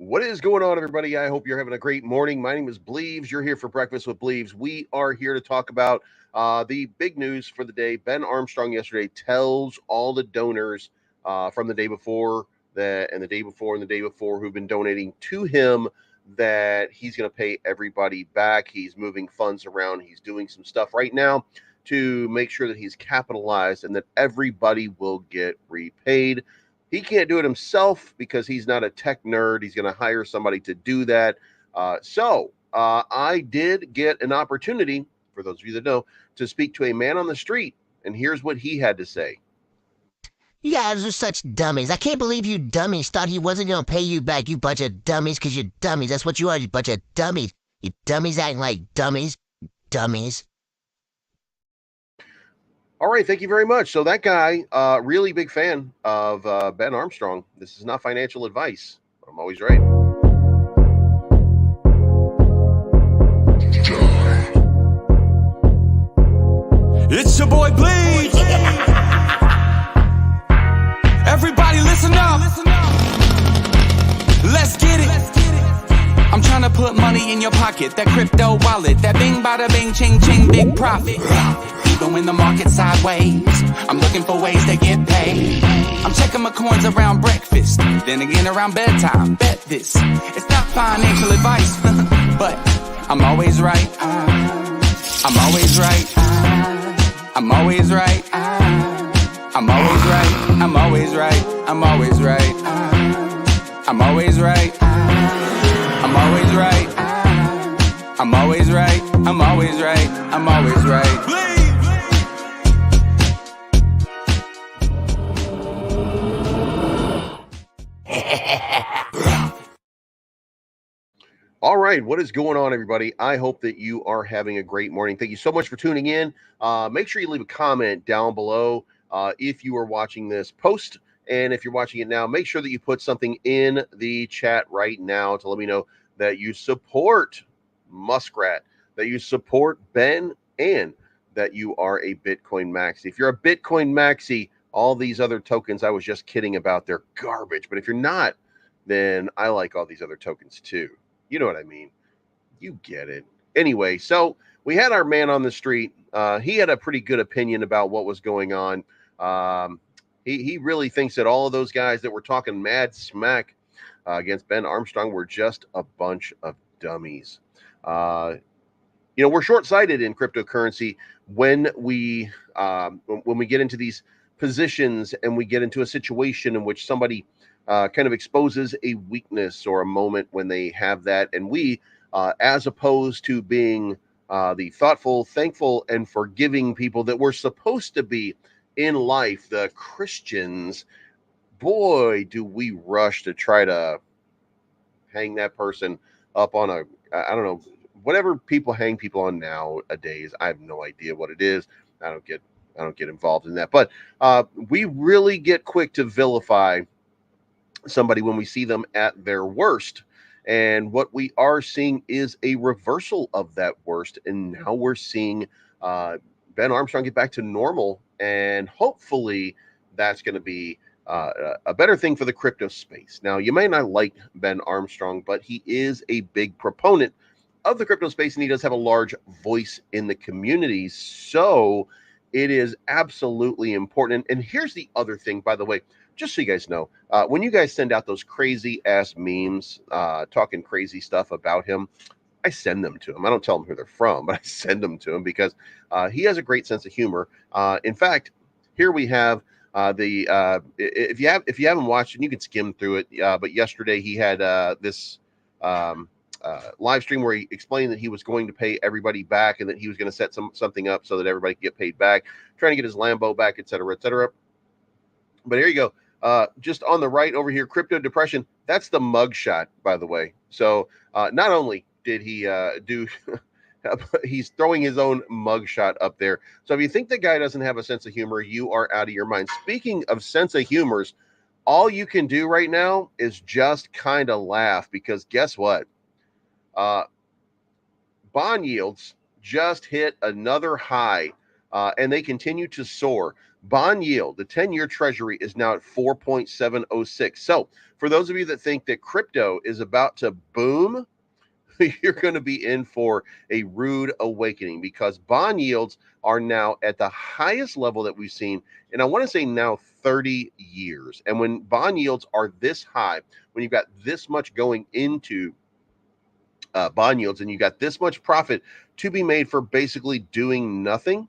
What is going on, everybody? I hope you're having a great morning. My name is Bleeves. You're here for Breakfast with Bleeves. We are here to talk about the big news for the day. Ben Armstrong yesterday tells all the donors from the day before and the day before and the day before who've been donating to him that he's going to pay everybody back. He's moving funds around. He's doing some stuff right now to make sure that he's capitalized and that everybody will get repaid. He can't do it himself because he's not a tech nerd. He's going to hire somebody to do that. So I did get an opportunity, for those of you that know, to speak to a man on the street. And here's what he had to say. You guys are such dummies. I can't believe you dummies thought he wasn't going to pay you back, you bunch of dummies, because you're dummies. That's what you are, you bunch of dummies. You dummies acting like dummies. Dummies. All right, thank you very much. So that guy, really big fan of Ben Armstrong. This is not financial advice, but I'm always right. It's your boy Bleed. Everybody listen up. Let's get it. I'm trying to put money in your pocket. That crypto wallet. That bing bada bing ching ching big profit. Even when the market's sideways, I'm looking for ways to get paid. I'm checking my coins around breakfast, then again around bedtime. Bet this, it's not financial advice, but I'm always right. I'm always right. I'm always right. I'm always right. I'm always right. I'm always right. I'm always right. I'm always right. I'm always right. I'm always right. I'm always right. All right, what is going on, everybody? I hope that you are having a great morning. Thank you so much for tuning in. Make sure you leave a comment down below if you are watching this post. And if you're watching it now, make sure that you put something in the chat right now to let me know that you support Muskrat, that you support Ben, and that you are a Bitcoin maxi. If you're a Bitcoin maxi, all these other tokens I was just kidding about, they're garbage. But if you're not, then I like all these other tokens too. You know what I mean? You get it. Anyway, so we had our man on the street. He had a pretty good opinion about what was going on. He really thinks that all of those guys that were talking mad smack against Ben Armstrong were just a bunch of dummies. We're short-sighted in cryptocurrency when we get into these positions and we get into a situation in which somebody kind of exposes a weakness or a moment when they have that. And we, as opposed to being the thoughtful, thankful, and forgiving people that we're supposed to be in life, the Christians, boy, do we rush to try to hang that person up on I don't know, whatever people hang people on nowadays. I have no idea what it is. I don't get involved in that. But we really get quick to vilify somebody when we see them at their worst. And what we are seeing is a reversal of that worst. And now we're seeing Ben Armstrong get back to normal. And hopefully that's going to be a better thing for the crypto space. Now, you may not like Ben Armstrong, but he is a big proponent of the crypto space, and he does have a large voice in the community. So it is absolutely important. And here's the other thing, by the way, just so you guys know, when you guys send out those crazy ass memes, talking crazy stuff about him, I send them to him. I don't tell him who they're from, but I send them to him because he has a great sense of humor. In fact, here we have if you haven't watched it, you can skim through it. But yesterday he had this live stream where he explained that he was going to pay everybody back and that he was going to set something up so that everybody could get paid back, trying to get his Lambo back, et cetera, et cetera. But here you go. Just on the right over here, crypto depression. That's the mug shot, by the way. So not only did he do, he's throwing his own mug shot up there. So if you think the guy doesn't have a sense of humor, you are out of your mind. Speaking of sense of humors, all you can do right now is just kind of laugh, because guess what? Bond yields just hit another high, and they continue to soar. Bond yield, the 10-year treasury is now at 4.706. So for those of you that think that crypto is about to boom, you're going to be in for a rude awakening, because bond yields are now at the highest level that we've seen, and I want to say now 30 years. And when bond yields are this high, when you've got this much going into bond yields and you got this much profit to be made for basically doing nothing,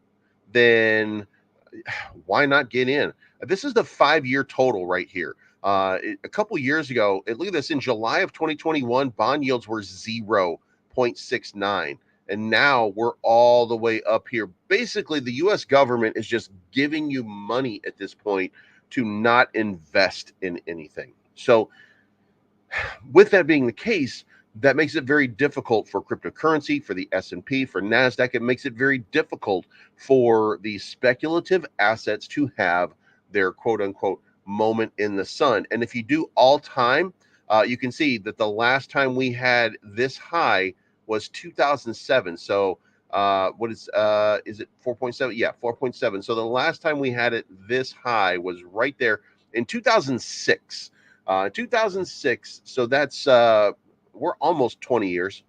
then why not get in? This is the 5-year total right here. A couple years ago, look at this, in July of 2021, bond yields were 0.69. And now we're all the way up here. Basically, the US government is just giving you money at this point to not invest in anything. So with that being the case, that makes it very difficult for cryptocurrency, for the S&P, for NASDAQ. It makes it very difficult for these speculative assets to have their quote unquote moment in the sun. And if you do all time, you can see that the last time we had this high was 2007. So what is it 4.7? Yeah, 4.7. So the last time we had it this high was right there in 2006. 2006. So that's we're almost 20 years,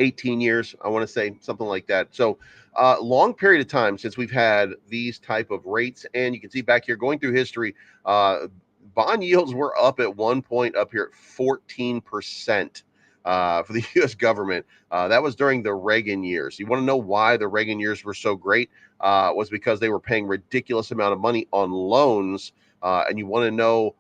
18 years, I want to say, something like that. So long period of time since we've had these type of rates. And you can see back here, going through history, bond yields were up at one point up here at 14% for the US government. That was during the Reagan years. You want to know why the Reagan years were so great? Was because they were paying ridiculous amount of money on loans. And you want to know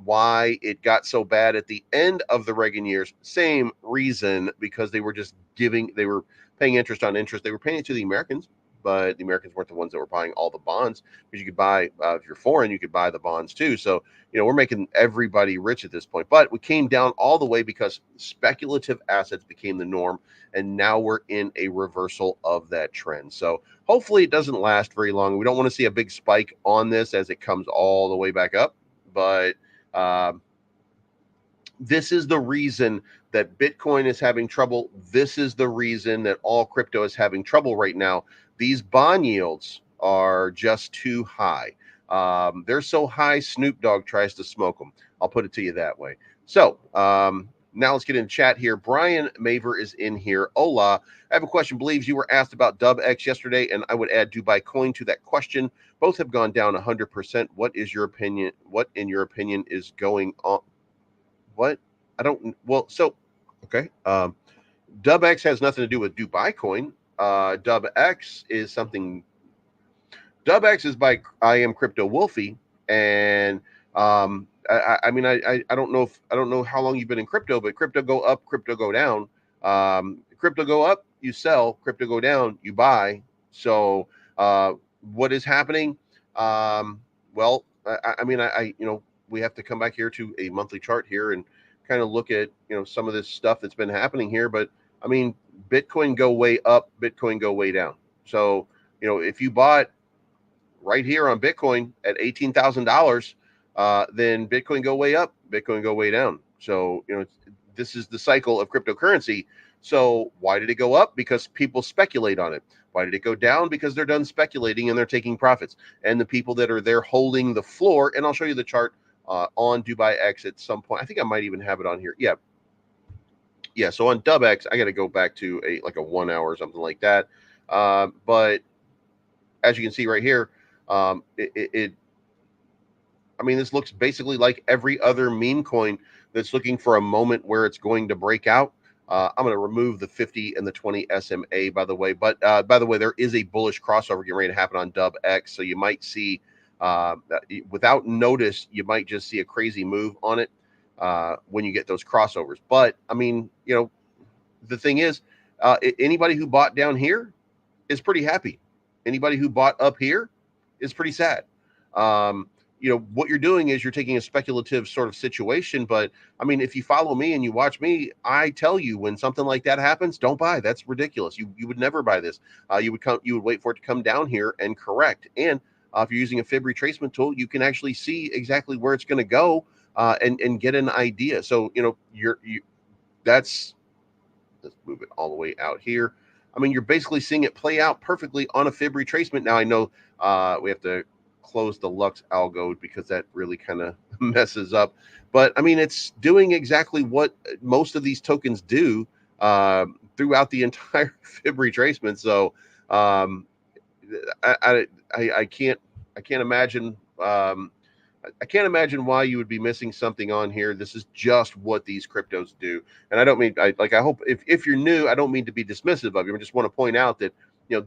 why it got so bad at the end of the Reagan years? Same reason, because they were just they were paying interest on interest. They were paying it to the Americans, but the Americans weren't the ones that were buying all the bonds, because you could buy, if you're foreign, you could buy the bonds too. So, we're making everybody rich at this point. But we came down all the way because speculative assets became the norm, and now we're in a reversal of that trend. So hopefully it doesn't last very long. We don't want to see a big spike on this as it comes all the way back up. But this is the reason that Bitcoin is having trouble. This is the reason that all crypto is having trouble right now. These bond yields are just too high. They're so high, Snoop Dogg tries to smoke them. I'll put it to you that way. So now let's get in chat here. Brian Maver is in here. Hola. I have a question. Believes you were asked about DubX yesterday, and I would add Dubai Coin to that question. Both have gone down 100%. What is your opinion? What, in your opinion, is going on? What? I don't. Well, so, okay. DubX has nothing to do with Dubai Coin. DubX is something. DubX is by I Am Crypto Wolfie, and I mean, I don't know if I don't know how long you've been in crypto, but crypto go up, crypto go down. Crypto go up, you sell. Crypto go down, you buy. So what is happening? Well, I mean, we have to come back here to a monthly chart here and kind of look at some of this stuff that's been happening here. But I mean, Bitcoin go way up, Bitcoin go way down. So if you bought right here on Bitcoin at $18,000, then Bitcoin go way up, Bitcoin go way down. So this is the cycle of cryptocurrency. So why did it go up? Because people speculate on it. Why did it go down? Because they're done speculating and they're taking profits. And the people that are there holding the floor, and I'll show you the chart on Dubai X at some point. I think I might even have it on here. Yeah. So on DubX, I got to go back to a 1 hour or something like that. But as you can see right here, I mean, this looks basically like every other meme coin that's looking for a moment where it's going to break out. I'm going to remove the 50 and the 20 SMA, by the way. But by the way, there is a bullish crossover getting ready to happen on DubX. So you might see, without notice, you might just see a crazy move on it when you get those crossovers. But I mean, the thing is, anybody who bought down here is pretty happy. Anybody who bought up here is pretty sad. What you're doing is you're taking a speculative sort of situation. But I mean, if you follow me and you watch me, I tell you, when something like that happens, don't buy. That's ridiculous. You would never buy this. You would wait for it to come down here and correct. And if you're using a fib retracement tool, you can actually see exactly where it's going to go and get an idea. So let's move it all the way out here. I mean, you're basically seeing it play out perfectly on a fib retracement. Now, I know we have to close the Lux algo because that really kind of messes up. But I mean, it's doing exactly what most of these tokens do throughout the entire fib retracement. So I can't imagine. I can't imagine why you would be missing something on here. This is just what these cryptos do. And I don't mean, I hope if you're new, I don't mean to be dismissive of you. I just want to point out that,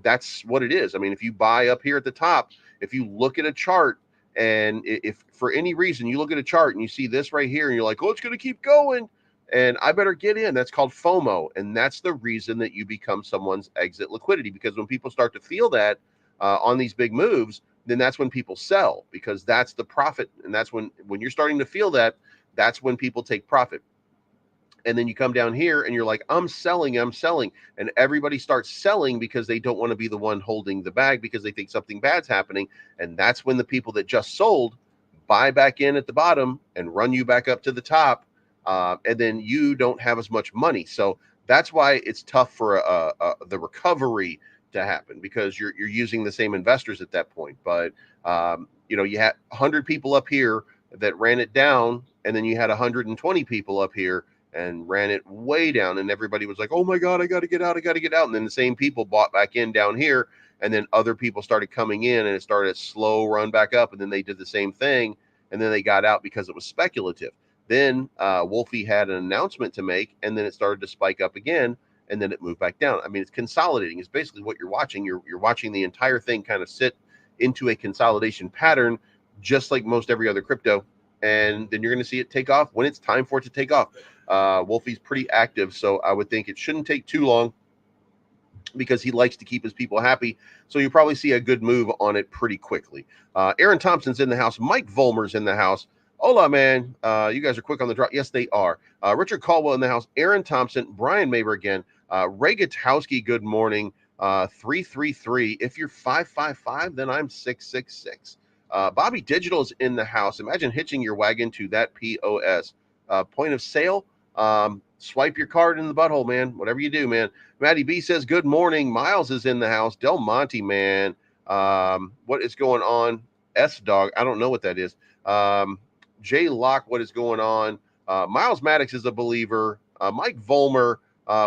that's what it is. I mean, if you buy up here at the top, if you look at a chart, and if for any reason you look at a chart and you see this right here and you're like, oh, it's going to keep going and I better get in, that's called FOMO. And that's the reason that you become someone's exit liquidity, because when people start to feel that on these big moves, then that's when people sell, because that's the profit. And that's when you're starting to feel that, that's when people take profit. And then you come down here and you're like, I'm selling. And everybody starts selling because they don't want to be the one holding the bag, because they think something bad's happening. And that's when the people that just sold buy back in at the bottom and run you back up to the top. And then you don't have as much money. So that's why it's tough for the recovery to happen, because you're using the same investors at that point. But you had 100 people up here that ran it down, and then you had 120 people up here and ran it way down, and everybody was like, oh my god, I got to get out, and then the same people bought back in down here, and then other people started coming in, and it started a slow run back up, and then they did the same thing, and then they got out because it was speculative. Then Wolfie had an announcement to make, and then it started to spike up again, and then it moved back down. I mean, it's consolidating. It's basically what you're watching. You're watching the entire thing kind of sit into a consolidation pattern, just like most every other crypto. And then you're going to see it take off when it's time for it to take off. Wolfie's pretty active, so I would think it shouldn't take too long, because he likes to keep his people happy. So you'll probably see a good move on it pretty quickly. Aaron Thompson's in the house. Mike Vollmer's in the house. Hola, man. You guys are quick on the draw. Yes, they are. Richard Caldwell in the house. Aaron Thompson. Brian Maber again. Ray Gutowski, good morning. 333. If you're 555, then I'm 666. Bobby Digital is in the house. Imagine hitching your wagon to that POS. Point of sale. Swipe your card in the butthole, man. Whatever you do, man. Maddie B says, good morning. Miles is in the house. Del Monte, man. What is going on? S-Dog. I don't know what that is. Jay Locke, what is going on? Miles Maddox is a believer. Mike Vollmer.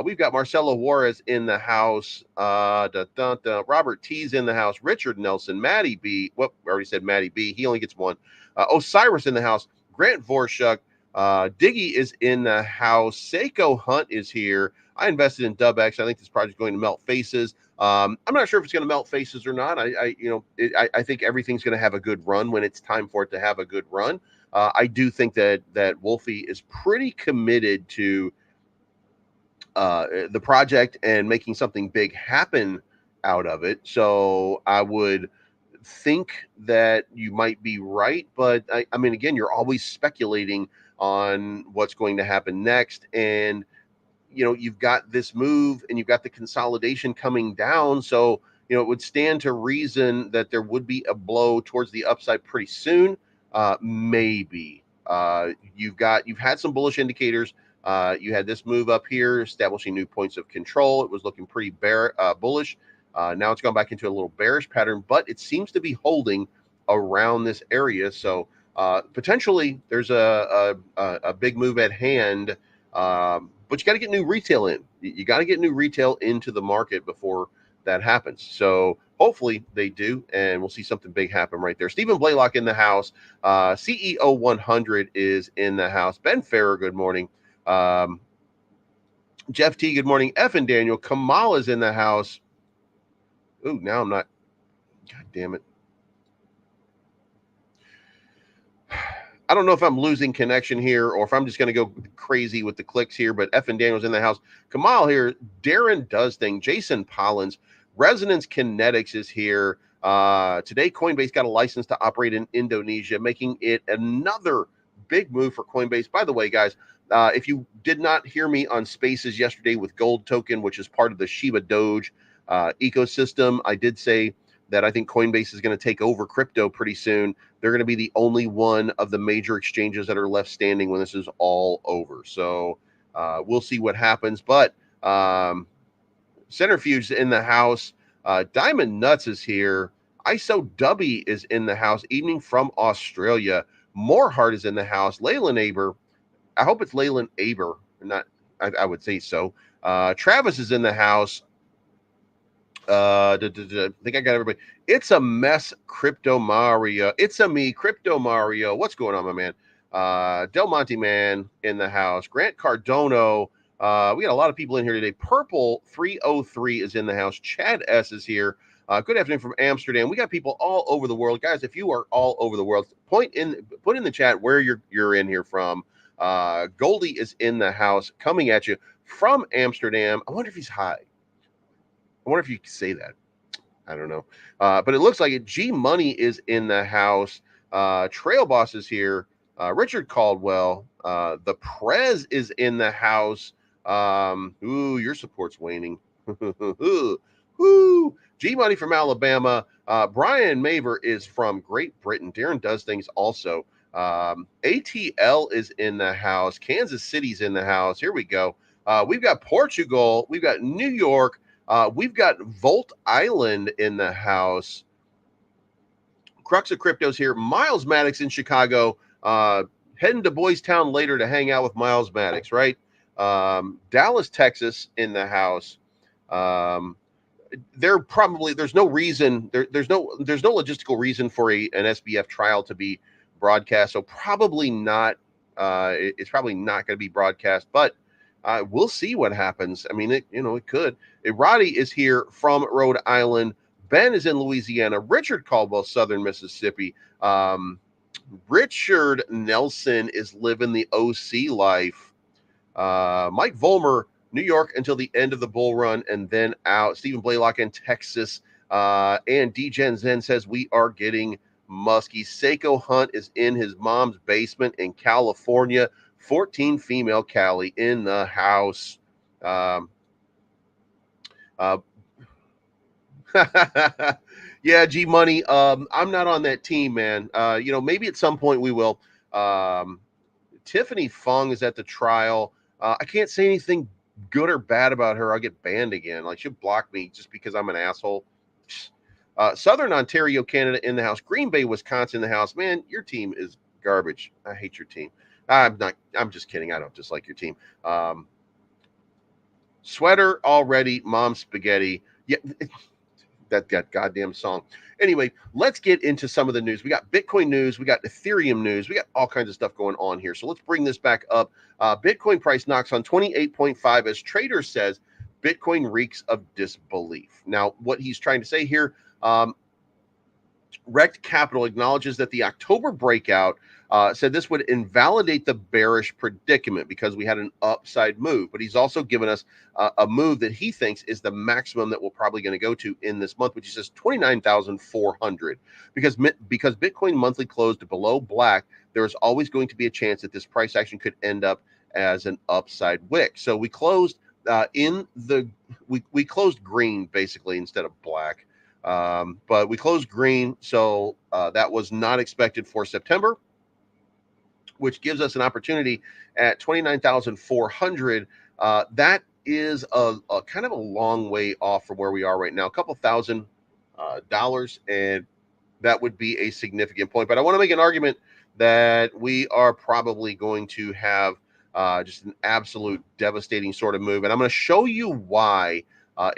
We've got Marcelo Juarez in the house. Robert T's in the house. Richard Nelson. Maddie B. Well, I already said Maddie B. He only gets one. Osiris in the house. Grant Vorshuk. Diggy is in the house. Seiko Hunt is here. I invested in DubX. I think this project is going to melt faces. I'm not sure if it's going to melt faces or not. I think everything's going to have a good run when it's time for it to have a good run. I do think that Wolfie is pretty committed to the project and making something big happen out of it. So I would think that you might be right, but I mean, again, you're always speculating on what's going to happen next. And, you've got this move and you've got the consolidation coming down. So, it would stand to reason that there would be a blow towards the upside pretty soon. Maybe you've had some bullish indicators. You had this move up here, establishing new points of control. It was looking pretty bullish. Now it's gone back into a little bearish pattern, but it seems to be holding around this area. So potentially there's a big move at hand, but you got to get new retail in. You got to get new retail into the market before that happens. So hopefully they do, and we'll see something big happen right there. Stephen Blaylock in the house. CEO 100 is in the house. Ben Farrer, good morning. Jeff T, good morning. F and Daniel. Kamal is in the house. Ooh, now I'm not. God damn it. I don't know if I'm losing connection here or if I'm just going to go crazy with the clicks here, but F and Daniel's in the house. Kamal here. Darren Does Thing. Jason Pollins. Resonance Kinetics is here. Today, Coinbase got a license to operate in Indonesia, making it another big move for Coinbase. By the way, guys, if you did not hear me on Spaces yesterday with Gold Token, which is part of the Shiba Doge ecosystem, I did say that I think Coinbase is going to take over crypto pretty soon. They're going to be the only one of the major exchanges that are left standing when this is all over. So we'll see what happens. But Centrifuge in the house. Diamond Nuts is here. ISO Dubby is in the house. Evening from Australia. Moreheart is in the house. Leyland Aber. I hope it's Leyland Aber. Not. I would say so. Travis is in the house. I think I got everybody. It's a mess, Crypto Mario. It's a me, Crypto Mario. What's going on, my man? Del Monte Man in the house. Grant Cardono. We got a lot of people in here today. Purple 303 is in the house. Chad S is here. Good afternoon from Amsterdam. We got people all over the world, guys. If you are all over the world, put in the chat where you're in here from. Goldie is in the house, coming at you from Amsterdam. I wonder if he's high. I wonder if you can say that. I don't know. But it looks like it. G Money is in the house. Trail Boss is here. Richard Caldwell. The Prez is in the house. Ooh, your support's waning. Woo. G Money from Alabama. Brian Maver is from Great Britain. Darren does things also. ATL is in the house. Kansas City's in the house. Here we go. We've got Portugal. We've got New York. We've got Volt Island in the house. Crux of Crypto's here. Miles Maddox in Chicago. Heading to Boys Town later to hang out with Miles Maddox, right? Dallas, Texas in the house. There's no reason, there's no logistical reason for an SBF trial to be broadcast. So probably not, it's probably not going to be broadcast, but we'll see what happens. I mean, it could. Roddy is here from Rhode Island. Ben is in Louisiana. Richard Caldwell, Southern Mississippi. Richard Nelson is living the OC life. Mike Vollmer, New York until the end of the bull run and then out. Stephen Blaylock in Texas. And DGen Zen says we are getting musky. Seiko Hunt is in his mom's basement in California. 14 female Cali in the house. Yeah, G Money. I'm not on that team, man. Maybe at some point we will. Tiffany Fung is at the trial. I can't say anything good or bad about her. I'll get banned again. Like, she'll block me just because I'm an asshole. Southern Ontario, Canada in the house. Green Bay, Wisconsin in the house. Man, your team is garbage. I hate your team. I'm just kidding. I don't dislike your team. Sweater already, Mom Spaghetti. Yeah, that goddamn song. Anyway, let's get into some of the news. We got Bitcoin news. We got Ethereum news. We got all kinds of stuff going on here. So let's bring this back up. Bitcoin price knocks on 28.5 as trader says Bitcoin reeks of disbelief. Now, what he's trying to say here, Rect Capital acknowledges that the October breakout said this would invalidate the bearish predicament because we had an upside move. But he's also given us a move that he thinks is the maximum that we're probably going to go to in this month, which is just 29,400. Because Bitcoin monthly closed below black, there is always going to be a chance that this price action could end up as an upside wick. So we closed we closed green basically instead of black. But we closed green, so that was not expected for September, which gives us an opportunity at 29,400. That is a kind of a long way off from where we are right now, a couple $1,000, and that would be a significant point. But I want to make an argument that we are probably going to have just an absolute devastating sort of move, and I'm going to show you why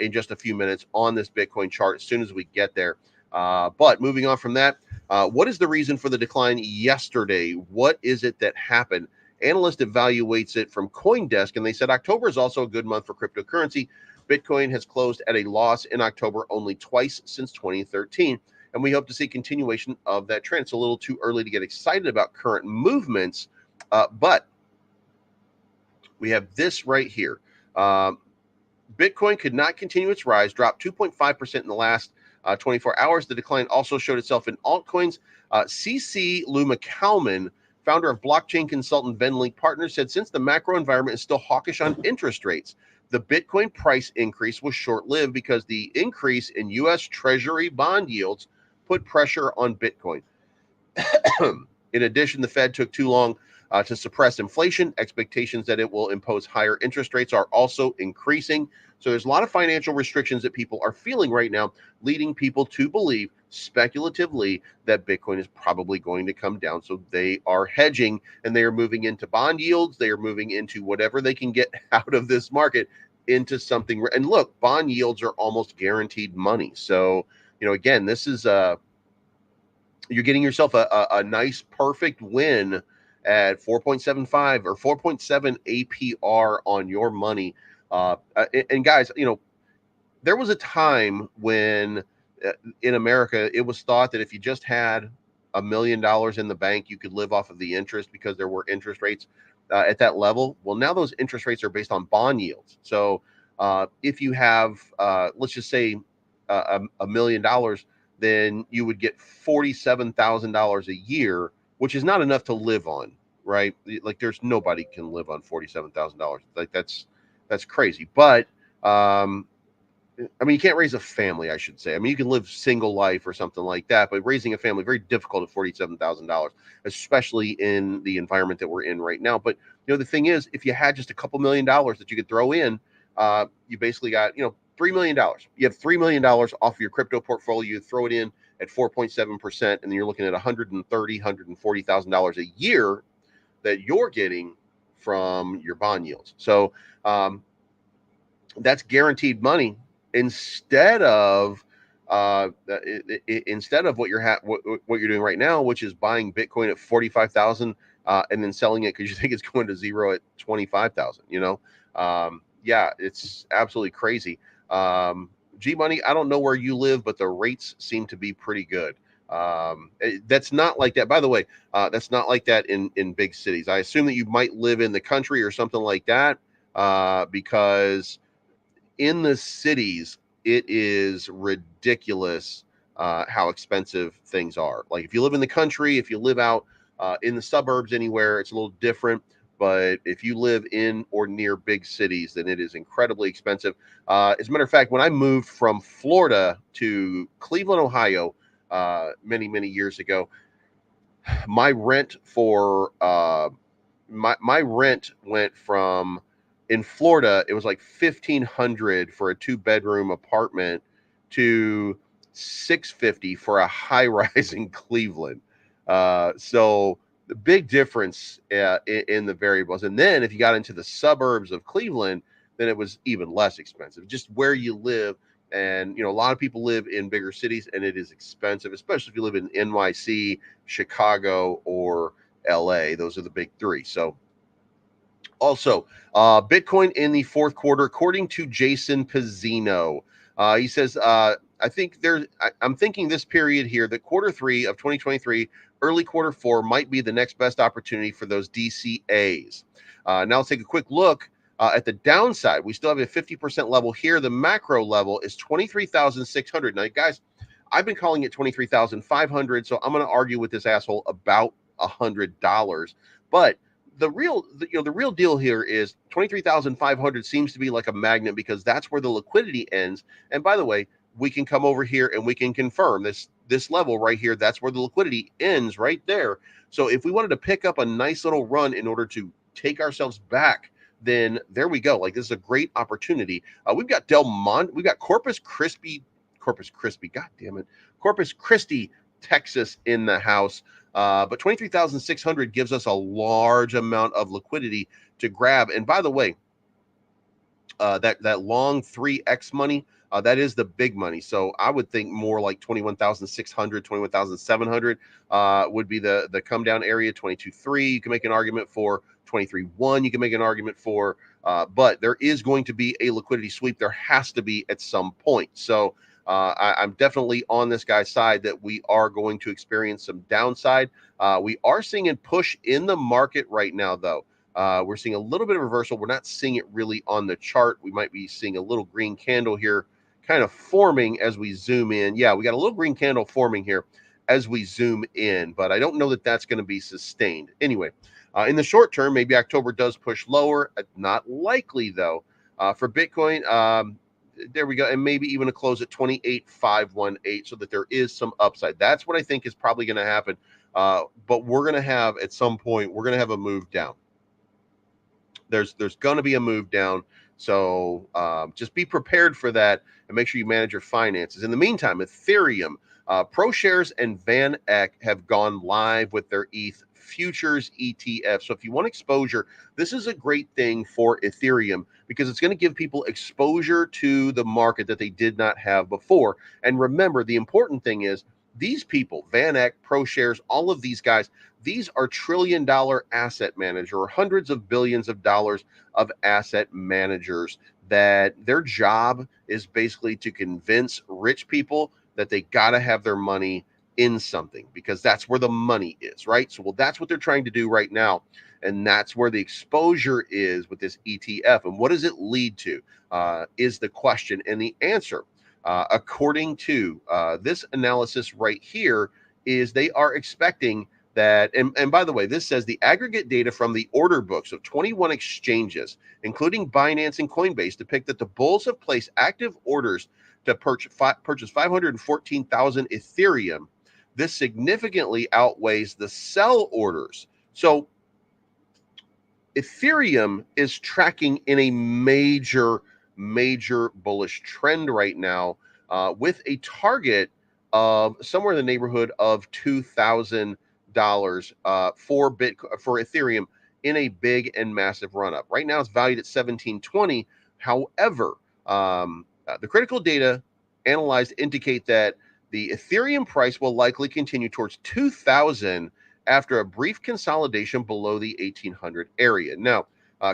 in just a few minutes on this Bitcoin chart as soon as we get there. But moving on from that, what is the reason for the decline yesterday? What is it that happened? Analyst evaluates it from CoinDesk, and they said October is also a good month for cryptocurrency. Bitcoin has closed at a loss in October only twice since 2013, and we hope to see continuation of that trend. It's a little too early to get excited about current movements, but we have this right here. Bitcoin could not continue its rise, dropped 2.5% in the last 24 hours. The decline also showed itself in altcoins. CC Lou McCalman, founder of blockchain consultant VenLink Partners, said since the macro environment is still hawkish on interest rates, the Bitcoin price increase was short-lived because the increase in U.S. Treasury bond yields put pressure on Bitcoin. In addition, the Fed took too long to suppress inflation. Expectations that it will impose higher interest rates are also increasing. So there's a lot of financial restrictions that people are feeling right now, leading people to believe speculatively that Bitcoin is probably going to come down. So they are hedging and they are moving into bond yields. They are moving into whatever they can get out of this market into something. And look, bond yields are almost guaranteed money. So, again, this is you're getting yourself a nice, perfect win at 4.75 or 4.7 APR on your money. And guys, there was a time when in America, it was thought that if you just had $1 million in the bank, you could live off of the interest because there were interest rates at that level. Well, now those interest rates are based on bond yields. So if you have, let's just say $1 million, then you would get $47,000 a year, which is not enough to live on, right? Like there's nobody can live on $47,000. Like that's crazy. But you can't raise a family, I should say. You can live single life or something like that, but raising a family, very difficult at $47,000, especially in the environment that we're in right now. But, the thing is, if you had just a couple $1 million that you could throw in, you basically got, $3 million. You have $3 million off your crypto portfolio. You throw it in at 4.7%, and then you're looking at $130,000, $140,000 a year that you're getting from your bond yields. So that's guaranteed money instead of what you're doing right now, which is buying Bitcoin at 45,000 and then selling it because you think it's going to zero at 25,000. Yeah, it's absolutely crazy. G Money, I don't know where you live, but the rates seem to be pretty good. That's not like that. By the way, that's not like that in big cities. I assume that you might live in the country or something like that, because in the cities, it is ridiculous how expensive things are. Like if you live in the country, if you live out in the suburbs anywhere, it's a little different. But if you live in or near big cities, then it is incredibly expensive. As a matter of fact, when I moved from Florida to Cleveland, Ohio, many, many years ago, my rent for my rent went from, in Florida, it was like $1,500 for a 2-bedroom apartment to $650 for a high rise in Cleveland. So the big difference in the variables. And then if you got into the suburbs of Cleveland, then it was even less expensive. Just where you live. And, a lot of people live in bigger cities and it is expensive, especially if you live in NYC, Chicago, or LA. Those are the big three. So also, Bitcoin in the fourth quarter, according to Jason Pizzino, he says, I'm thinking this period here, that quarter 3 of 2023, early quarter 4 might be the next best opportunity for those DCAs. Now let's take a quick look at the downside. We still have a 50% level here. The macro level is 23,600. Now, guys, I've been calling it 23,500, so I'm going to argue with this asshole about $100. But the real deal here is 23,500 seems to be like a magnet because that's where the liquidity ends. And by the way, we can come over here and we can confirm this level right here. That's where the liquidity ends right there. So if we wanted to pick up a nice little run in order to take ourselves back, then there we go. Like this is a great opportunity. We've got we've got Corpus Christi, God damn it, Corpus Christi, Texas in the house. But 23,600 gives us a large amount of liquidity to grab. And by the way, that long 3x money, that is the big money. So I would think more like 21,600, 21,700 would be the come down area. 22.3, you can make an argument for. 23.1, you can make an argument for. But there is going to be a liquidity sweep. There has to be at some point. So I'm definitely on this guy's side that we are going to experience some downside. We are seeing a push in the market right now, though. We're seeing a little bit of reversal. We're not seeing it really on the chart. We might be seeing a little green candle here kind of forming as we zoom in. Yeah, we got a little green candle forming here as we zoom in, but I don't know that that's going to be sustained. Anyway, in the short term, maybe October does push lower. Not likely, though. For Bitcoin, there we go. And maybe even a close at 28,518 so that there is some upside. That's what I think is probably going to happen But we're going to have, at some point, we're going to have a move down. There's going to be a move down. So just be prepared for that and make sure you manage your finances. In the meantime, Ethereum, ProShares and Van Eck have gone live with their ETH futures ETF. So if you want exposure, this is a great thing for Ethereum because it's going to give people exposure to the market that they did not have before. And remember, the important thing is these people, Van Eck, ProShares, all of these guys, these are trillion-dollar asset managers or hundreds of billions of dollars of asset managers that their job is basically to convince rich people that they got to have their money in something because that's where the money is, right? So, well, that's what they're trying to do right now. And that's where the exposure is with this ETF. And what does it lead to is the question. And the answer, according to this analysis right here, is they are expecting that, and by the way, this says the aggregate data from the order books of 21 exchanges, including Binance and Coinbase, depict that the bulls have placed active orders to purchase 514,000 Ethereum. This significantly outweighs the sell orders. So Ethereum is tracking in a major bullish trend right now with a target of somewhere in the neighborhood of $2,000 for Ethereum in a big and massive run up. Right now it's valued at 1720. However, the critical data analyzed indicate that the Ethereum price will likely continue towards 2,000 after a brief consolidation below the 1,800 area. Now,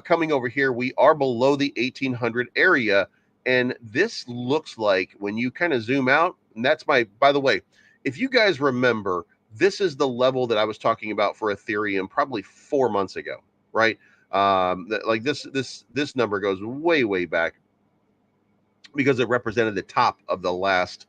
coming over here, we are below the 1,800 area, and this looks like when you kind of zoom out, and that's by the way, if you guys remember, this is the level that I was talking about for Ethereum probably 4 months ago, right? Like this number goes way back because it represented the top of the last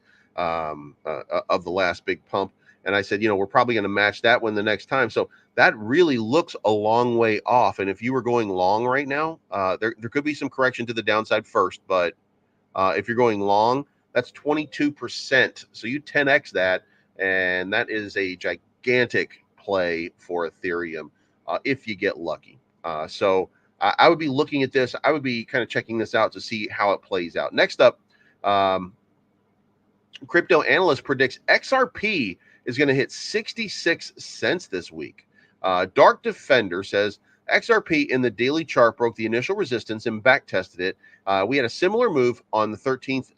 big pump. And I said, we're probably going to match that one the next time. So that really looks a long way off. And if you were going long right now, there could be some correction to the downside first. But if you're going long, that's 22%. So you 10x that. And that is a gigantic play for Ethereum if you get lucky. So I would be looking at this. I would be kind of checking this out to see how it plays out. Next up, crypto analyst predicts XRP is going to hit 66 cents this week. Dark Defender says XRP in the daily chart broke the initial resistance and back tested it. We had a similar move on the 13th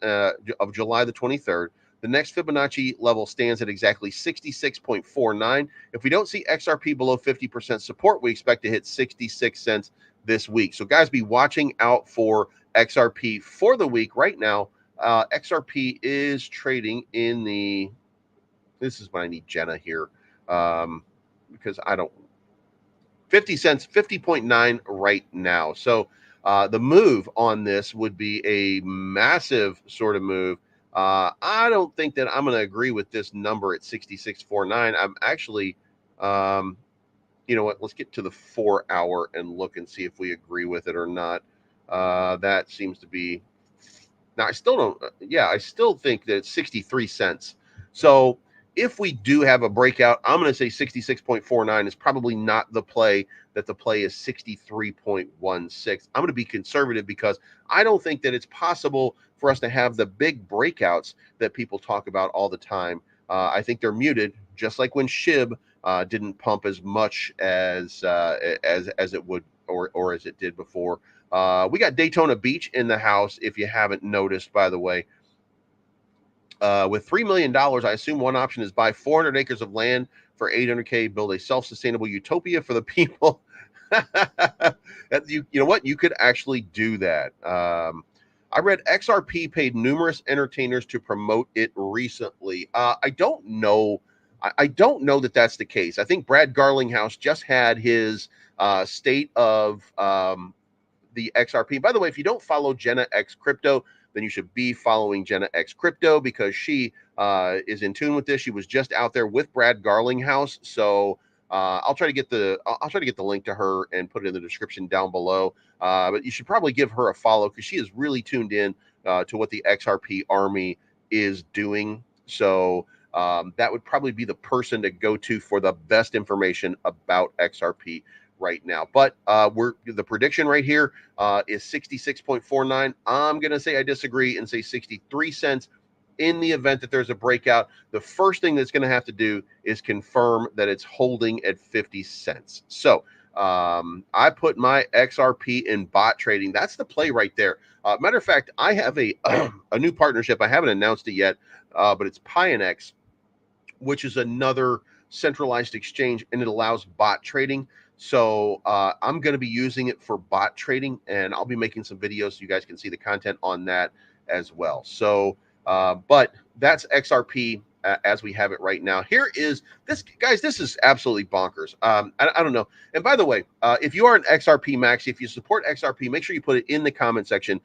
of July the 23rd. The next Fibonacci level stands at exactly 66.49. If we don't see XRP below 50% support, we expect to hit 66 cents this week. So guys, be watching out for XRP for the week. Right now, XRP is trading in the, this is when I need Jenna here, because I don't, 50 cents, 50.9 right now. So the move on this would be a massive sort of move. I don't think that I'm going to agree with this number at 66.49. I'm actually, you know what, let's get to the 4 hour and look and see if we agree with it or not. That seems to be, now I still don't, I still think that it's 63 cents. So if we do have a breakout, I'm going to say 66.49 is probably not the play, that the play is 63.16. I'm going to be conservative because I don't think that it's possible for us to have the big breakouts that people talk about all the time. I think they're muted, just like when SHIB didn't pump as much as it would or as it did before. We got Daytona Beach in the house, if you haven't noticed, by the way. With $3 million, I assume one option is buy 400 acres of land for $800K, build a self-sustainable utopia for the people. You know what? You could actually do that. I read XRP paid numerous entertainers to promote it recently. I don't know. I don't know that that's the case. I think Brad Garlinghouse just had his state of the XRP. By the way, if you don't follow Jenna X Crypto, then you should be following Jenna X Crypto because she is in tune with this. She was just out there with Brad Garlinghouse. So I'll try to get the link to her and put it in the description down below. But you should probably give her a follow because she is really tuned in to what the XRP army is doing. So that would probably be the person to go to for the best information about XRP right now. But the prediction right here is 66.49. I'm going to say I disagree and say 63 cents. In the event that there's a breakout, the first thing that's going to have to do is confirm that it's holding at 50 cents. So I put my XRP in bot trading. That's the play right there. Matter of fact, I have a new partnership. I haven't announced it yet, but it's Pionex, which is another centralized exchange, and it allows bot trading. So I'm going to be using it for bot trading, and I'll be making some videos so you guys can see the content on that as well. So but that's XRP as we have it right now. Here is this, guys. This is absolutely bonkers. I don't know. And by the way, if you are an XRP maxi, if you support XRP, make sure you put it in the comment section.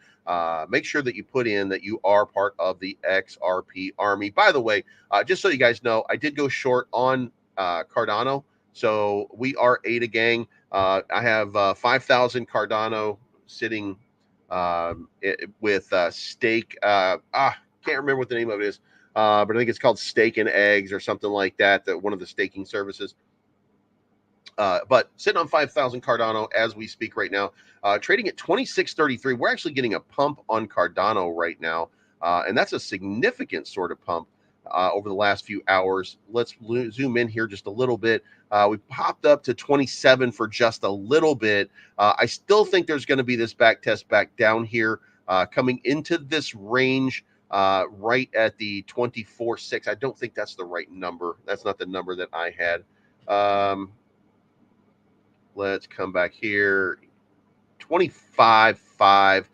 Make sure that you put in that you are part of the XRP army. By the way, just so you guys know, I did go short on Cardano. So we are ADA gang. I have 5,000 Cardano sitting with stake. Can't remember what the name of it is, but I think it's called Steak and Eggs or something like that. That one of the staking services. But sitting on 5,000 Cardano as we speak right now, trading at 26.33. We're actually getting a pump on Cardano right now, and that's a significant sort of pump over the last few hours. Let's zoom in here just a little bit. We popped up to 27 for just a little bit. I still think there's going to be this back test back down here coming into this range right at the 24.6. I don't think that's the right number. That's not the number that I had. Let's come back here. 25.5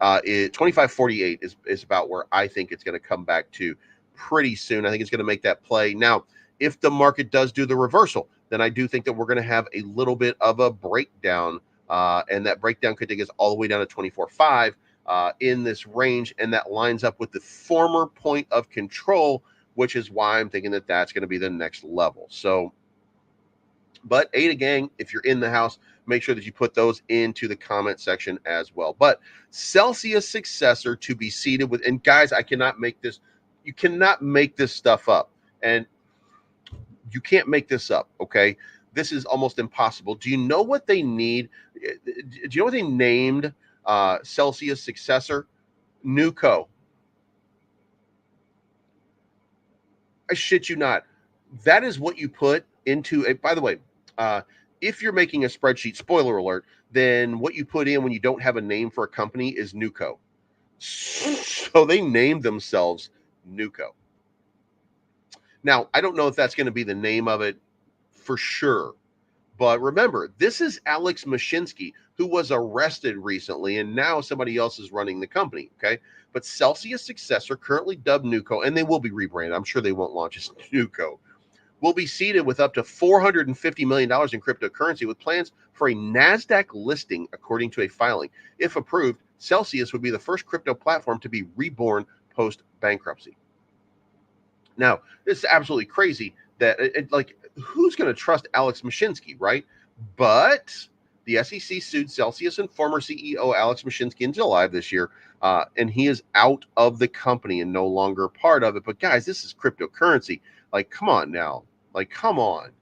25.48 is about where I think it's going to come back to pretty soon. I think it's going to make that play. Now, if the market does do the reversal, then I do think that we're going to have a little bit of a breakdown, and that breakdown could take us all the way down to 24.5 in this range, and that lines up with the former point of control, which is why I'm thinking that that's going to be the next level. So, but ADA gang, if you're in the house, make sure that you put those into the comment section as well. But Celsius successor to be seated with, and guys, I cannot make this, you cannot make this stuff up. And you can't make this up, okay? This is almost impossible. Do you know what they need? Do you know what they named Celsius successor? Nuco. I shit you not. That is what you put into a, by the way, if you're making a spreadsheet, spoiler alert, then what you put in when you don't have a name for a company is Nuco. So they named themselves Nuco. Now, I don't know if that's going to be the name of it for sure. But remember, this is Alex Mashinsky, who was arrested recently, and now somebody else is running the company, okay? But Celsius successor, currently dubbed Nuco, and they will be rebranded. I'm sure they won't launch as Nuco. Will be seated with up to $450 million in cryptocurrency with plans for a NASDAQ listing, according to a filing. If approved, Celsius would be the first crypto platform to be reborn post-bankruptcy. Now, this is absolutely crazy that, like, who's going to trust Alex Mashinsky, right? But the SEC sued Celsius and former CEO Alex Mashinsky in July of this year, and he is out of the company and no longer part of it. But guys, this is cryptocurrency. Like, come on now. Like, come on.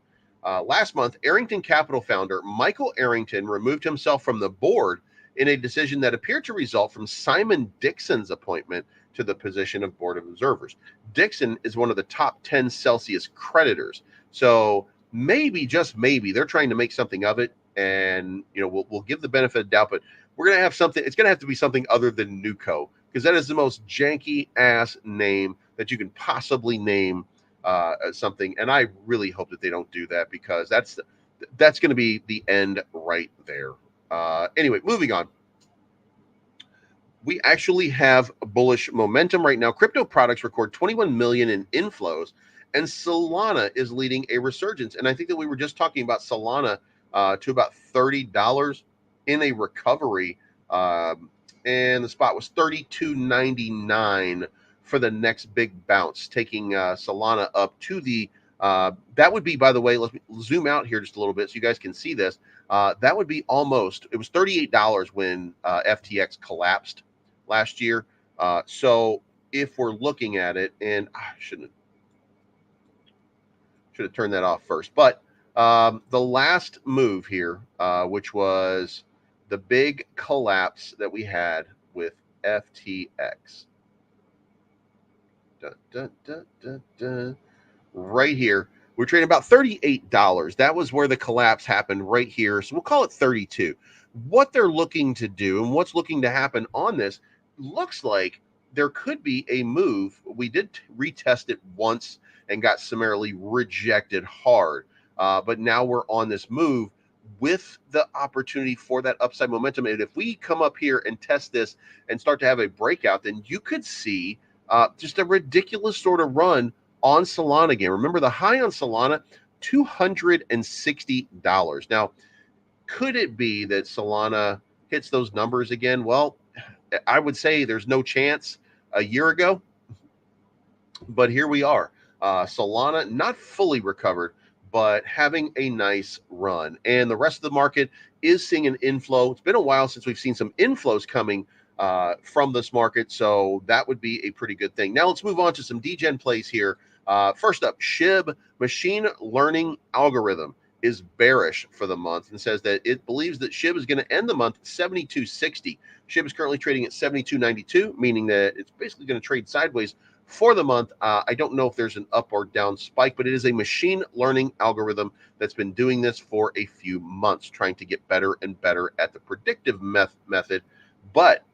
Last month, Arrington Capital founder Michael Arrington removed himself from the board in a decision that appeared to result from Simon Dixon's appointment to the position of board of observers. Dixon is one of the top 10 Celsius creditors. So maybe, just maybe, they're trying to make something of it. And, you know, we'll give the benefit of the doubt, but we're going to have something. It's going to have to be something other than Nuco, because that is the most janky ass name that you can possibly name something. And I really hope that they don't do that, because that's going to be the end right there. Anyway, moving on. We actually have bullish momentum right now. Crypto products record 21 million in inflows, and Solana is leading a resurgence. And I think that we were just talking about Solana to about $30 in a recovery, and the spot was $32.99 for the next big bounce, taking Solana up to the that would be, by the way, let's zoom out here just a little bit so you guys can see this. That would be almost, it was $38 when FTX collapsed last year. So if we're looking at it, and I shouldn't have, Should have turned that off first. But the last move here, which was the big collapse that we had with FTX. Dun, dun, dun, dun, dun. Right here, we're trading about $38. That was where the collapse happened right here. So we'll call it 32. What they're looking to do and what's looking to happen on this looks like there could be a move. We did retest it once and got summarily rejected hard. But now we're on this move with the opportunity for that upside momentum. And if we come up here and test this and start to have a breakout, then you could see just a ridiculous sort of run on Solana again. Remember the high on Solana, $260. Now, could it be that Solana hits those numbers again? Well, I would say there's no chance a year ago, but here we are. Solana not fully recovered, but having a nice run. And the rest of the market is seeing an inflow. It's been a while since we've seen some inflows coming from this market, so that would be a pretty good thing. Now let's move on to some degen plays here. First up, SHIB machine learning algorithm is bearish for the month and says that it believes that SHIB is going to end the month at 72.60. SHIB is currently trading at 72.92, meaning that it's basically going to trade sideways for the month. I don't know if there's an up or down spike, but it is a machine learning algorithm that's been doing this for a few months, trying to get better and better at the predictive method. But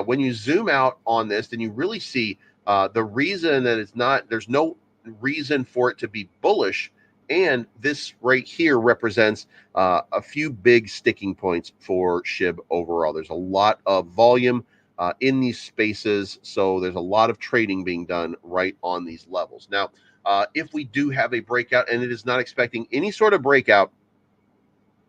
when you zoom out on this, then you really see the reason that it's not, there's no reason for it to be bullish. And this right here represents a few big sticking points for SHIB overall. There's a lot of volume in these spaces, so there's a lot of trading being done right on these levels. Now, if we do have a breakout, and it is not expecting any sort of breakout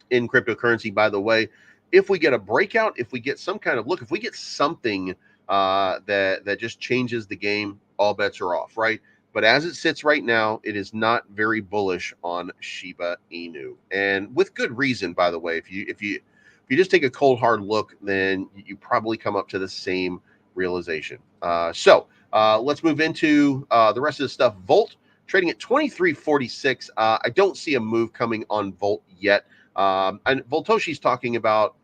in cryptocurrency, by the way, if we get a breakout, if we get some kind of look, if we get something that just changes the game, all bets are off, right? But as it sits right now, it is not very bullish on Shiba Inu, and with good reason, by the way. If you just take a cold hard look, then you probably come up to the same realization. So let's move into the rest of the stuff. Volt trading at 23.46. I don't see a move coming on Volt yet. And Voltoshi's talking about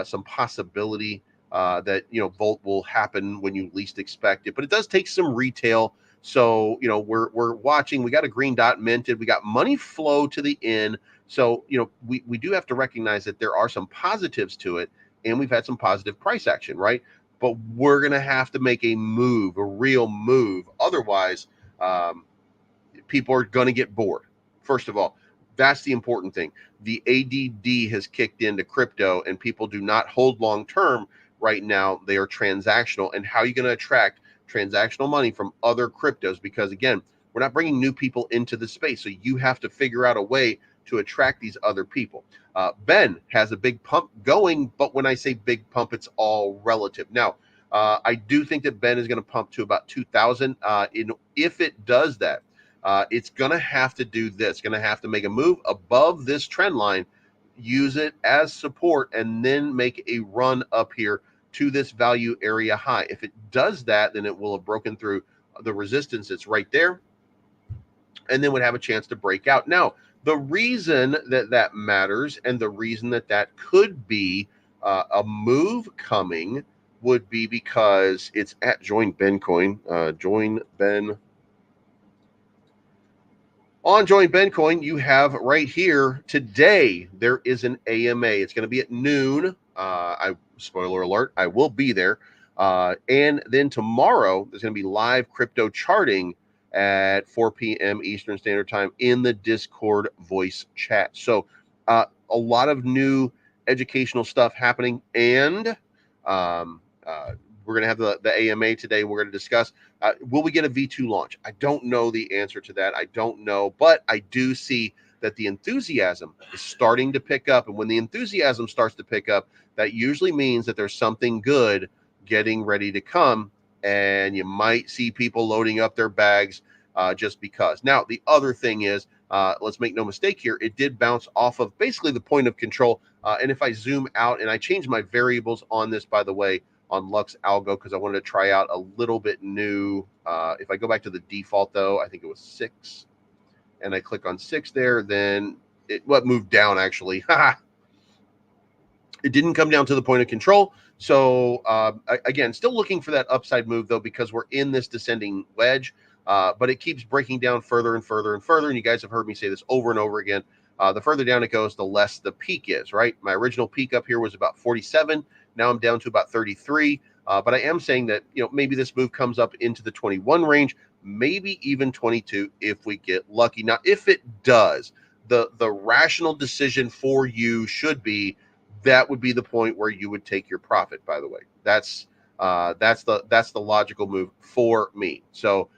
some possibility that Volt will happen when you least expect it, but it does take some retail. So we're watching. We got a green dot minted. We got money flow to the in. So we do have to recognize that there are some positives to it, and we've had some positive price action, right? But we're gonna have to make a move, a real move. Otherwise, people are gonna get bored. First of all, that's the important thing. The ADD has kicked into crypto, and people do not hold long term right now. They are transactional. And how are you going to attract transactional money from other cryptos? Because again, we're not bringing new people into the space, so you have to figure out a way to attract these other people. Ben has a big pump going, but when I say big pump, it's all relative. Now, I do think that Ben is going to pump to about 2,000. If it does that, it's going to have to do this. Going to have to make a move above this trend line, use it as support, and then make a run up here to this value area high. If it does that, then it will have broken through the resistance that's right there, and then would have a chance to break out. Now, the reason that matters, and the reason that could be a move coming, would be because it's at Join Ben Coin. Join Ben. On Join Ben Coin, you have right here today, there is an AMA. It's going to be at noon. Spoiler alert, I will be there. And then tomorrow, there's going to be live crypto charting at 4 p.m. Eastern Standard Time in the Discord voice chat. So a lot of new educational stuff happening. And we're going to have the AMA today. We're going to discuss, will we get a V2 launch? I don't know the answer to that. I don't know. But I do see that the enthusiasm is starting to pick up. And when the enthusiasm starts to pick up, that usually means that there's something good getting ready to come. And you might see people loading up their bags just because. Now, the other thing is, let's make no mistake here, it did bounce off of basically the point of control. And if I zoom out, and I changed my variables on this, by the way, on Lux Algo, because I wanted to try out a little bit new. If I go back to the default, though, I think it was 6. and I click on 6 there, then it moved down actually. It didn't come down to the point of control. So again, still looking for that upside move though, because we're in this descending wedge, but it keeps breaking down further and further and further. And you guys have heard me say this over and over again. The further down it goes, the less the peak is, right? My original peak up here was about 47. Now I'm down to about 33. But I am saying that, maybe this move comes up into the 21 range, maybe even 22 if we get lucky. Now, if it does, the rational decision for you should be, that would be the point where you would take your profit. By the way, that's the logical move for me. So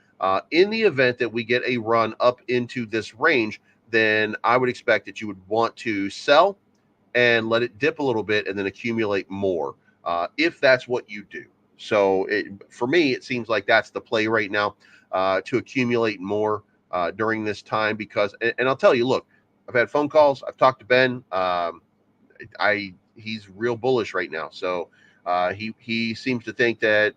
in the event that we get a run up into this range, then I would expect that you would want to sell and let it dip a little bit and then accumulate more, if that's what you do. So for me, it seems like that's the play right now, to accumulate more during this time, because, and I'll tell you, look, I've had phone calls. I've talked to Ben. He's real bullish right now. So he seems to think that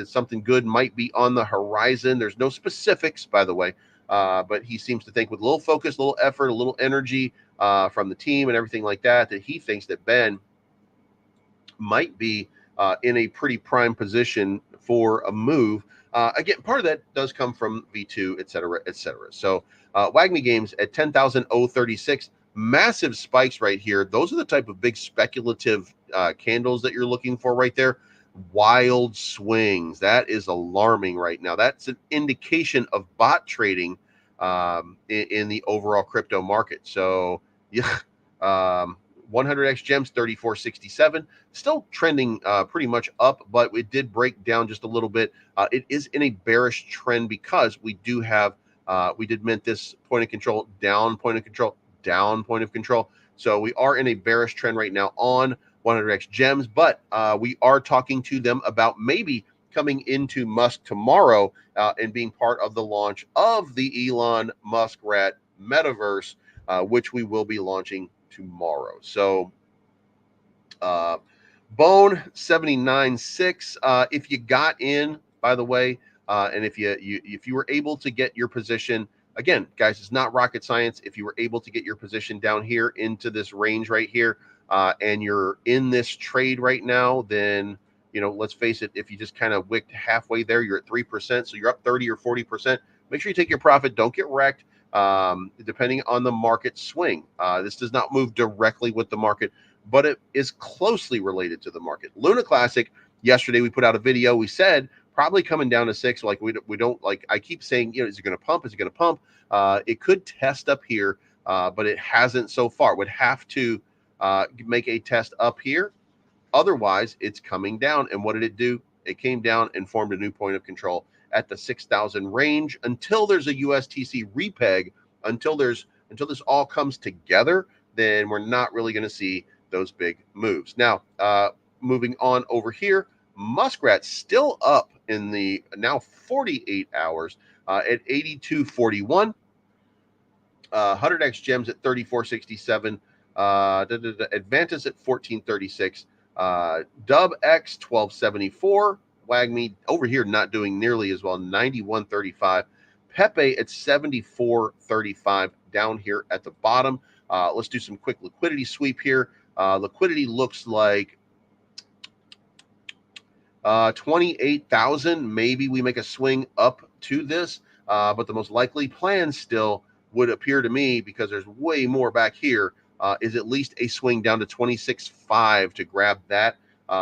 something good might be on the horizon. There's no specifics, by the way, but he seems to think with a little focus, a little effort, a little energy from the team and everything like that, that he thinks that Ben might be in a pretty prime position for a move. Again, part of that does come from V2, et cetera, et cetera. So WAGMI games at 10,036. Massive spikes right here. Those are the type of big speculative candles that you're looking for right there. Wild swings. That is alarming right now. That's an indication of bot trading in the overall crypto market. So yeah, 100x gems 3467, still trending pretty much up, but it did break down just a little bit. It is in a bearish trend because we do have we did mint this point of control, down point of control, down point of control. So we are in a bearish trend right now on 100x gems, but we are talking to them about maybe coming into Musk tomorrow and being part of the launch of the Elon Musk Rat metaverse, which we will be launching tomorrow. So Bone 79.6, if you got in, by the way, and if you were able to get your position, again, guys, it's not rocket science. If you were able to get your position down here into this range right here, and you're in this trade right now, then, let's face it, if you just kind of wicked halfway there, you're at 3%. So you're up 30 or 40%. Make sure you take your profit. Don't get wrecked. Depending on the market swing. This does not move directly with the market, but it is closely related to the market. Luna Classic, yesterday we put out a video. We said probably coming down to 6. Like we don't, like I keep saying, is it going to pump? Is it going to pump? It could test up here, but it hasn't so far. Would have to make a test up here. Otherwise, it's coming down. And what did it do? It came down and formed a new point of control at the 6,000 range until there's a USTC repeg. Until this all comes together, then we're not really going to see those big moves. Now, moving on over here, Muskrat still up in the now 48 hours at 82.41. 100x gems at 34.67. Advantis at 14.36. Dub X 12.74. WAGMI over here not doing nearly as well, 91.35. Pepe at 74.35 down here at the bottom. Let's do some quick liquidity sweep here. Liquidity looks like 28,000. Maybe we make a swing up to this, but the most likely plan still would appear to me, because there's way more back here, is at least a swing down to 26.5 to grab that.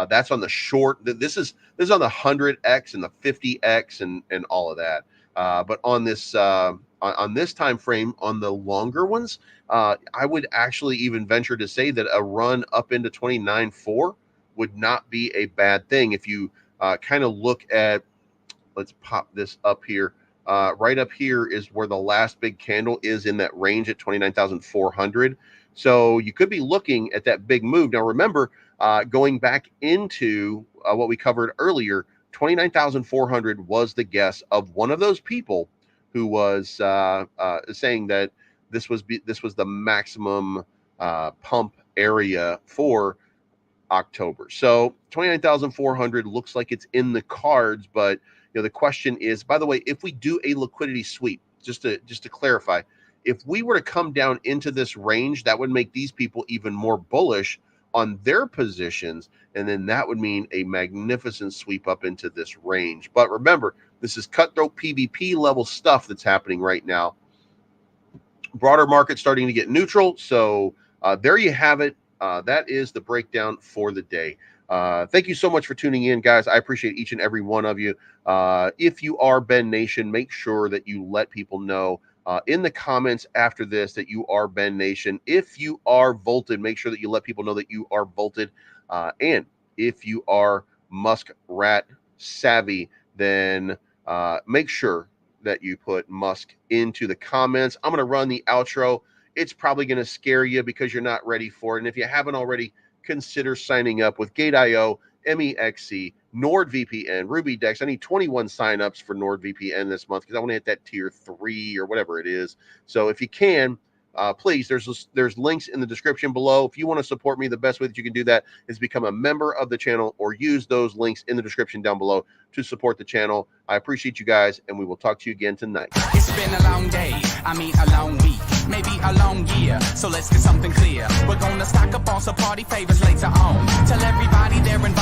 That's on the short. This is on the 100x and the 50x and all of that. But on this time frame, on the longer ones, I would actually even venture to say that a run up into 29.4 would not be a bad thing. If you kind of look at, let's pop this up here. Right up here is where the last big candle is in that range at 29,400. So you could be looking at that big move. Now, remember, going back into what we covered earlier, 29,400 was the guess of one of those people who was saying that this was the maximum pump area for October. So 29,400 looks like it's in the cards, but the question is, by the way, if we do a liquidity sweep, just to clarify, if we were to come down into this range, that would make these people even more bullish on their positions, and then that would mean a magnificent sweep up into this range. But remember, this is cutthroat PvP level stuff that's happening right now. Broader market starting to get neutral. So there you have it. That is the breakdown for the day. Thank you so much for tuning in, guys. I appreciate each and every one of you. If you are Ben Nation, make sure that you let people know in the comments after this that you are Ben Nation. If you are Volted, make sure that you let people know that you are Volted. And if you are Muskrat savvy, then make sure that you put Musk into the comments. I'm going to run the outro. It's probably going to scare you because you're not ready for it. And if you haven't already, consider signing up with Gate.io, MEXC, NordVPN, RubyDex. I need 21 signups for NordVPN this month because I want to hit that tier 3 or whatever it is. So if you can, please, there's links in the description below. If you want to support me, the best way that you can do that is become a member of the channel or use those links in the description down below to support the channel. I appreciate you guys, and we will talk to you again tonight. It's been a long day, I mean a long week, maybe a long year, so let's get something clear. We're gonna stock up on some party favors later on. Tell everybody they're invited.